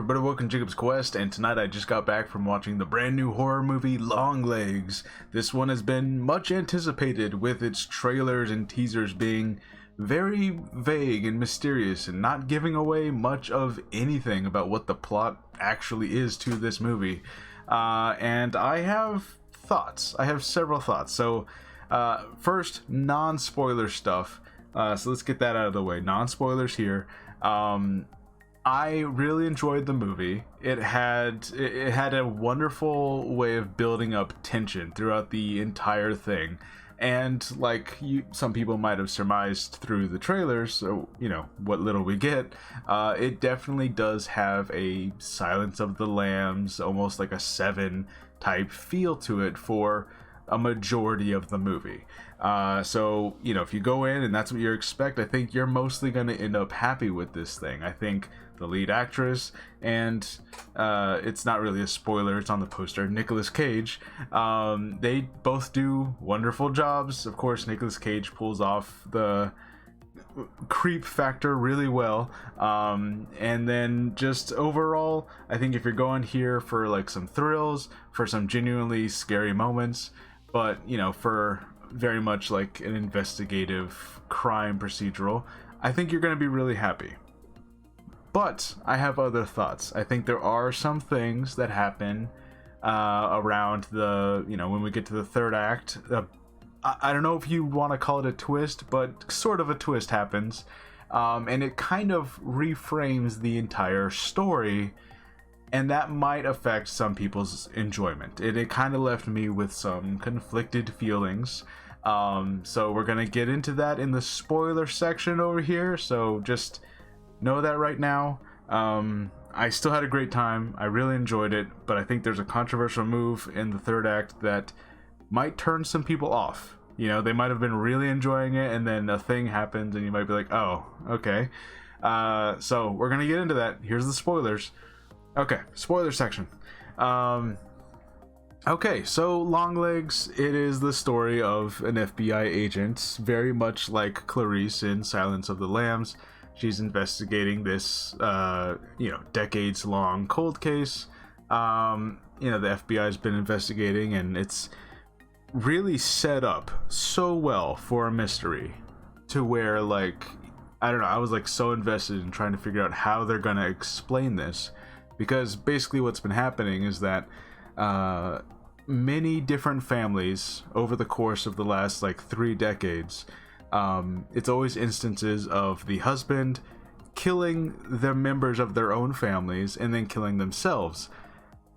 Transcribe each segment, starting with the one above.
everybody, welcome to Jacob's Quest, and tonight I just got back from watching the brand new horror movie Longlegs. This one has been much anticipated, with its trailers and teasers being very vague and mysterious and not giving away much of anything about what the plot actually is to this movie. And I have thoughts. I have several thoughts. So first, non-spoiler stuff. So let's get that out of the way. Non-spoilers here. I really enjoyed the movie. It had a wonderful way of building up tension throughout the entire thing. And like some people might have surmised through the trailers, so you know what little we get, it definitely does have a Silence of the Lambs, almost like a Seven type feel to it for a majority of the movie. So you know, if you go in and that's what you expect, I think you're mostly going to end up happy with this thing. I think the lead actress, and it's not really a spoiler, it's on the poster, Nicolas Cage, they both do wonderful jobs. Of course, Nicolas Cage pulls off the creep factor really well, and then just overall, I think if you're going here for like some thrills, for some genuinely scary moments, but you know, for very much like an investigative crime procedural, I think you're going to be really happy. But I have other thoughts. I think there are some things that happen around the, you know, when we get to the third act. I don't know if you want to call it a twist, but sort of a twist happens. And it kind of reframes the entire story. And that might affect some people's enjoyment. It kind of left me with some conflicted feelings. So we're going to get into that in the spoiler section over here. So just know that right now. I still had a great time. I really enjoyed it, but I think there's a controversial move in the third act that might turn some people off. You know, they might have been really enjoying it, and then a thing happens and you might be like, oh, okay. So we're gonna get into that. Here's the spoilers. Okay, spoiler section. Okay, so Longlegs, it is the story of an FBI agent, very much like Clarice in Silence of the Lambs. She's investigating this, decades-long cold case. The FBI's been investigating, and it's really set up so well for a mystery to where, like, I don't know, I was, like, so invested in trying to figure out how they're gonna explain this. Because basically what's been happening is that many different families over the course of the last, like, 3 decades, it's always instances of the husband killing the members of their own families and then killing themselves,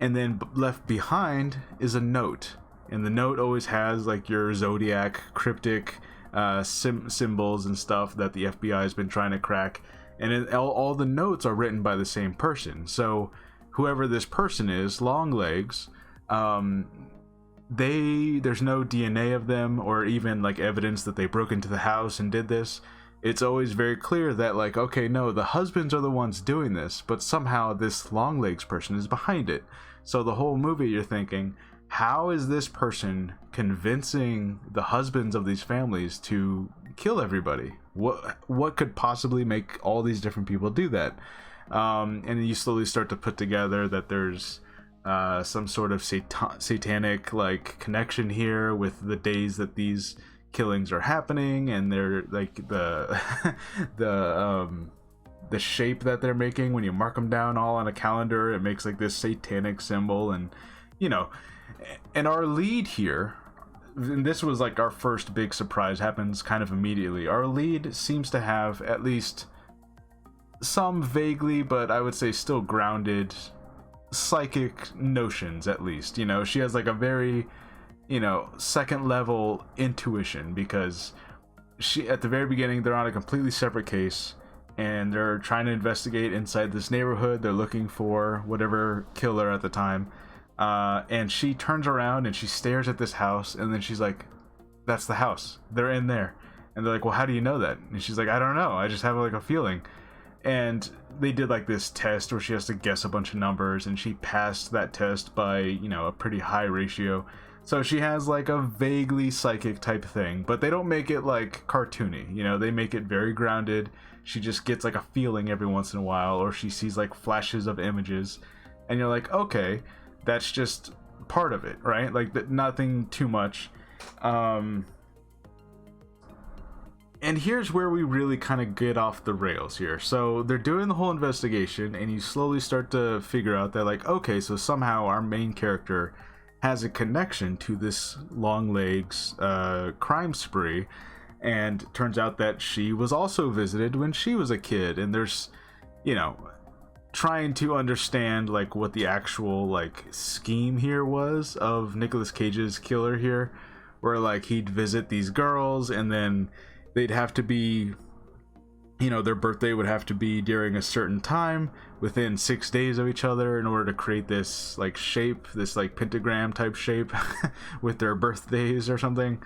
and then left behind is a note, and the note always has like your zodiac cryptic symbols and stuff that the FBI has been trying to crack, and all the notes are written by the same person. So whoever this person is, Longlegs, there's no DNA of them or even like evidence that they broke into the house and did this. It's always very clear that, like, okay, no, the husbands are the ones doing this, but somehow this Longlegs person is behind it. So the whole movie you're thinking, how is this person convincing the husbands of these families to kill everybody? What could possibly make all these different people do that? And you slowly start to put together that there's some sort of satanic like connection here with the days that these killings are happening, and they're like the the shape that they're making when you mark them down all on a calendar, it makes like this satanic symbol. And you know, and our lead here, and this was like our first big surprise, happens kind of immediately. Our lead seems to have at least some vaguely, but I would say still grounded psychic notions, at least. You know, she has like a very, you know, second level intuition, because she, at the very beginning, they're on a completely separate case and they're trying to investigate inside this neighborhood. They're looking for whatever killer at the time, and she turns around and she stares at this house, and then she's like, that's the house, they're in there. And they're like, well, how do you know that? And she's like, I don't know, I just have like a feeling. And they did like this test where she has to guess a bunch of numbers, and she passed that test by, you know, a pretty high ratio. So she has like a vaguely psychic type thing, but they don't make it like cartoony, you know, they make it very grounded. She just gets like a feeling every once in a while, or she sees like flashes of images, and you're like, okay, that's just part of it, right? Like nothing too much. And here's where we really kind of get off the rails here. So they're doing the whole investigation, and you slowly start to figure out that, like, okay, so somehow our main character has a connection to this Longlegs crime spree, and turns out that she was also visited when she was a kid, and there's, you know, trying to understand like what the actual like scheme here was of Nicolas Cage's killer here, where like he'd visit these girls, and then they'd have to be, you know, their birthday would have to be during a certain time within 6 days of each other in order to create this like shape, this like pentagram type shape with their birthdays or something.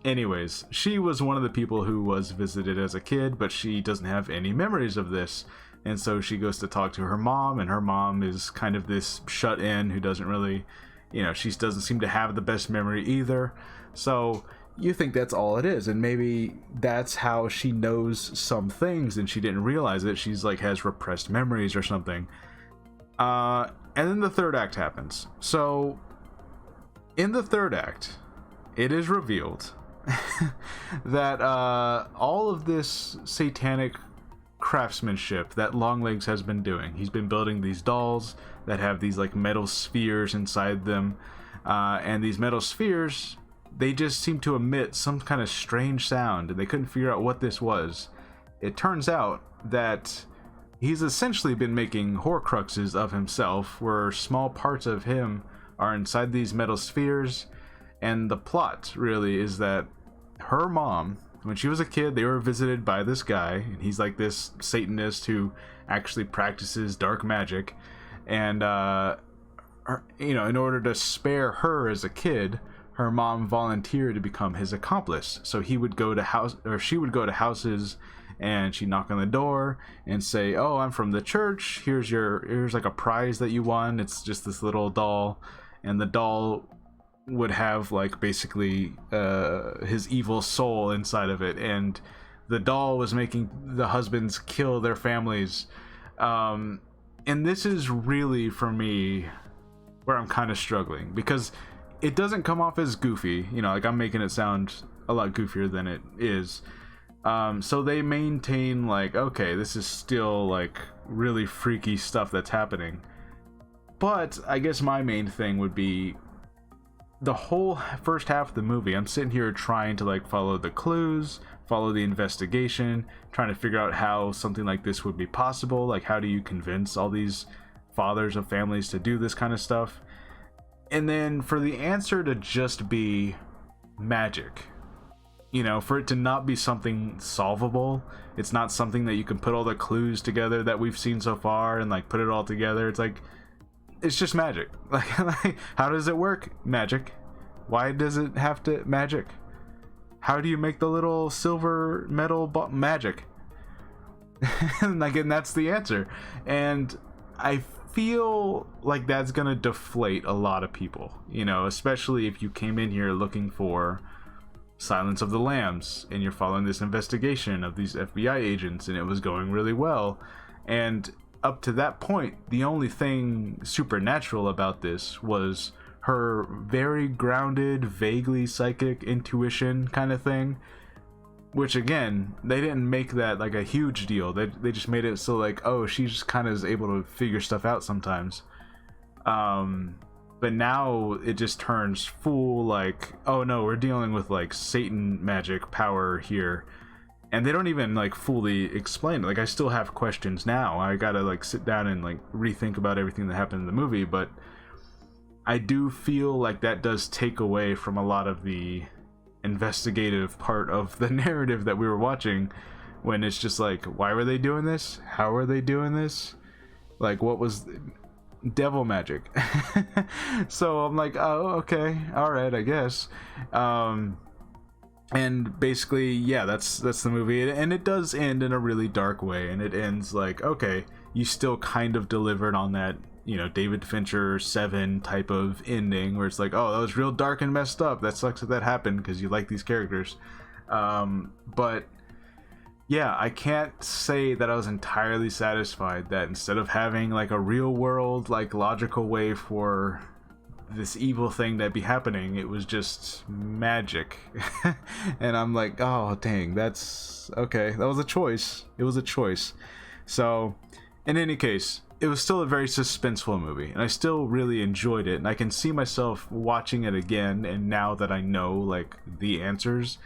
Anyways, she was one of the people who was visited as a kid, but she doesn't have any memories of this. And so she goes to talk to her mom, and her mom is kind of this shut in who doesn't really, you know, she doesn't seem to have the best memory either. So you think that's all it is, and maybe that's how she knows some things and she didn't realize it. She's like has repressed memories or something. And then the third act happens. So in the third act, it is revealed that all of this satanic craftsmanship that Longlegs has been doing, he's been building these dolls that have these like metal spheres inside them, and these metal spheres, they just seem to emit some kind of strange sound, and they couldn't figure out what this was. It turns out that he's essentially been making Horcruxes of himself, where small parts of him are inside these metal spheres. And the plot really is that her mom, when she was a kid, they were visited by this guy, and he's like this Satanist who actually practices dark magic. And you know, in order to spare her as a kid, her mom volunteered to become his accomplice. So he would go to she would go to houses, and she'd knock on the door and say, "Oh, I'm from the church. Here's like a prize that you won. It's just this little doll." And the doll would have like basically his evil soul inside of it, and the doll was making the husbands kill their families. And this is really, for me, where I'm kind of struggling, because it doesn't come off as goofy, you know, like I'm making it sound a lot goofier than it is. So they maintain like, okay, this is still like really freaky stuff that's happening. But I guess my main thing would be the whole first half of the movie. I'm sitting here trying to like follow the clues, follow the investigation, trying to figure out how something like this would be possible. Like, how do you convince all these fathers of families to do this kind of stuff? And then for the answer to just be magic, you know, for it to not be something solvable, it's not something that you can put all the clues together that we've seen so far and like put it all together. It's like, it's just magic. Like how does it work? Magic. Why does it have to magic? How do you make the little silver metal magic? Like, and that's the answer. And I feel like that's gonna deflate a lot of people, you know, especially if you came in here looking for Silence of the Lambs and you're following this investigation of these FBI agents, and it was going really well, and up to that point the only thing supernatural about this was her very grounded, vaguely psychic intuition kind of thing, which again, they didn't make that like a huge deal. They just made it so like, oh, she just kind of is able to figure stuff out sometimes. But now it just turns full like, oh no, we're dealing with like Satan magic power here. And they don't even like fully explain it. Like, I still have questions now. I gotta like sit down and like rethink about everything that happened in the movie, but I do feel like that does take away from a lot of the investigative part of the narrative that we were watching, when it's just like, why were they doing this? How were they doing this? Like, what was devil magic? So I'm like, oh, okay, all right, I guess. And basically, yeah, that's the movie, and it does end in a really dark way, and it ends like, okay, you still kind of delivered on that you know, David Fincher 7 type of ending where it's like, oh, that was real dark and messed up. That sucks that happened because you like these characters. But yeah, I can't say that I was entirely satisfied that instead of having like a real world, like logical way for this evil thing that be happening, it was just magic. And I'm like, oh dang, that's okay, that was a choice. It was a choice. So in any case, it was still a very suspenseful movie, and I still really enjoyed it, and I can see myself watching it again. And now that I know like the answers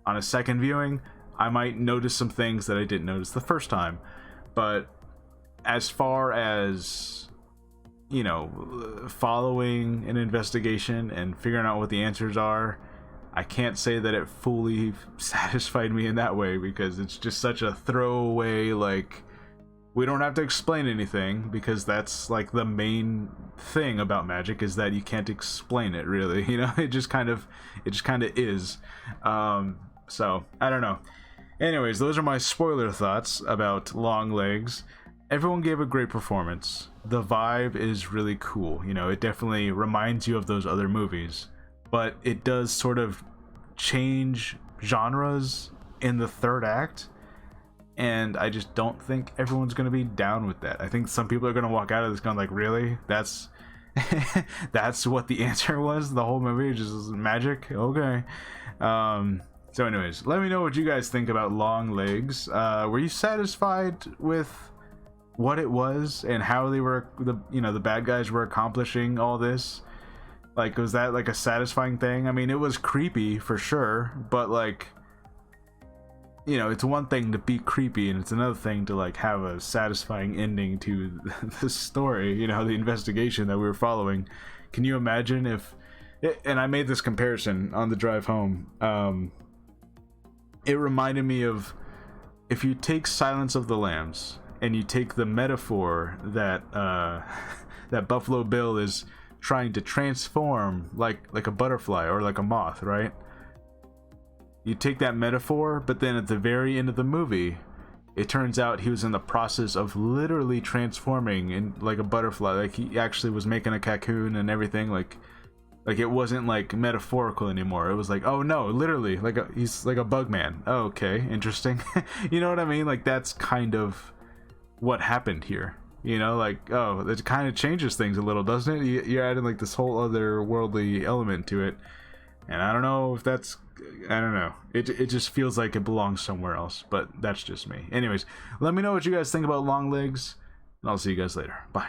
on a second viewing, I might notice some things that I didn't notice the first time. But as far as, you know, following an investigation and figuring out what the answers are, I can't say that it fully satisfied me in that way, because it's just such a throwaway, like, we don't have to explain anything, because that's like the main thing about magic, is that you can't explain it really, you know. It just kind of is. So I don't know. Anyways, those are my spoiler thoughts about Longlegs. Everyone gave a great performance. The vibe is really cool. You know, it definitely reminds you of those other movies, but it does sort of change genres in the third act, and I just don't think everyone's going to be down with that. I think some people are going to walk out of this going like, really? That's that's what the answer was? The whole movie just magic? Okay. So anyways, let me know what you guys think about Longlegs. Were you satisfied with what it was and how they were, the bad guys were accomplishing all this? Like, was that like a satisfying thing? I mean, it was creepy for sure, but like, you know, it's one thing to be creepy and it's another thing to like have a satisfying ending to the story, you know, the investigation that we were following. Can you imagine if, and I made this comparison on the drive home, it reminded me of, if you take Silence of the Lambs and you take the metaphor that that Buffalo Bill is trying to transform like a butterfly or like a moth, right? You take that metaphor, but then at the very end of the movie, it turns out he was in the process of literally transforming in like a butterfly. Like he actually was making a cocoon and everything. Like it wasn't like metaphorical anymore. It was like, oh no, literally, like he's like a bug man. Oh, okay, interesting. You know what I mean? Like that's kind of what happened here. You know, like, oh, it kind of changes things a little, doesn't it? You're adding like this whole other worldly element to it, and I don't know if that's, I don't know. It just feels like it belongs somewhere else, but that's just me. Anyways, let me know what you guys think about Longlegs, and I'll see you guys later. Bye.